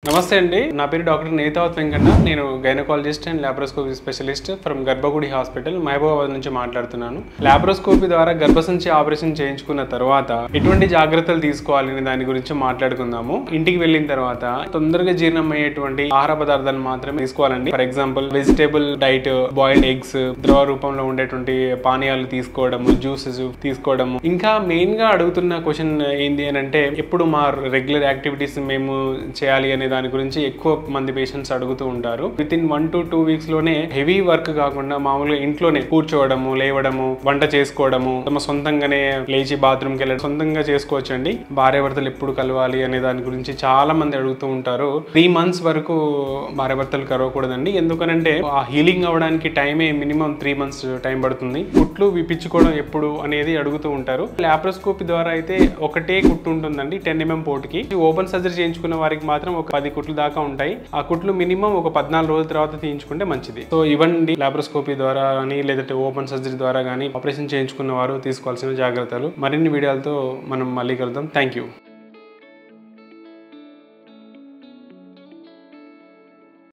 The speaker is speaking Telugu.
నమస్తే అండి, నా పేరు డాక్టర్ నేతావత్ వెంకన్న. నేను gynaecologist and laparoscopy specialist from గర్భగుడి హాస్పిటల్ మహబూబాబాద్ నుంచి మాట్లాడుతున్నాను. లాప్రోస్కోపీ ద్వారా గర్భసంచి ఆపరేషన్ చేయించుకున్న తర్వాత ఎటువంటి జాగ్రత్తలు తీసుకోవాలని దాని గురించి మాట్లాడుకుందాము. ఇంటికి వెళ్ళిన తర్వాత తొందరగా జీర్ణమయ్యేటువంటి ఆహార పదార్థాలు మాత్రమే తీసుకోవాలండి. For example vegetable diet, boiled eggs, ద్రవ రూపంలో ఉండేటువంటి పానీయాలు తీసుకోవడము, జ్యూసెస్ తీసుకోవడము. ఇంకా మెయిన్ గా అడుగుతున్న క్వశ్చన్ ఏంటి అని అంటే, ఎప్పుడు మా రెగ్యులర్ యాక్టివిటీస్ మేము చేయాలి అనే దాని గురించి ఎక్కువ మంది పేషెంట్స్ అడుగుతూ ఉంటారు. విత్ ఇన్ 1 to 2 weeks లోనే హెవీ వర్క్ కాకుండా మామూలుగా ఇంట్లోనే కూర్చోవడము, లేవడము, వంట చేసుకోవడము, తమ సొంతంగానే లేచి బాత్రూమ్కి వెళ్ళడం సొంతంగా చేసుకోవచ్చు అండి. భార్యాభర్తలు ఎప్పుడు కలవాలి అనే దాని గురించి చాలా మంది అడుగుతూ ఉంటారు. 3 months వరకు భార్యాభర్తలు కలవకూడదండి. ఎందుకనంటే ఆ హీలింగ్ అవ్వడానికి టైమే మినిమం 3 months టైం పడుతుంది. కుట్లు విప్పించుకోవడం ఎప్పుడు అనేది అడుగుతూ ఉంటారు. లాప్రోస్కోపీ ద్వారా అయితే ఒకటే కుట్టు ఉంటుందండి, 10 mm పోటుకి. ఓపెన్ సర్జరీ చేయించుకున్న వారికి మాత్రం ఒక 10 కుట్లు దాకా ఉంటాయి. ఆ కుట్లు మినిమం ఒక 14 రోజుల తర్వాత తీయించుకుంటే మంచిది. సో ఇవ్వండి లాప్రోస్కోపీ ద్వారా కానీ లేదంటే ఓపెన్ సర్జరీ ద్వారా కానీ ఆపరేషన్ చేయించుకున్న వారు తీసుకోవాల్సిన జాగ్రత్తలు. మరిన్ని వీడియోలతో మనం మళ్ళీ కలుద్దాం. Thank you.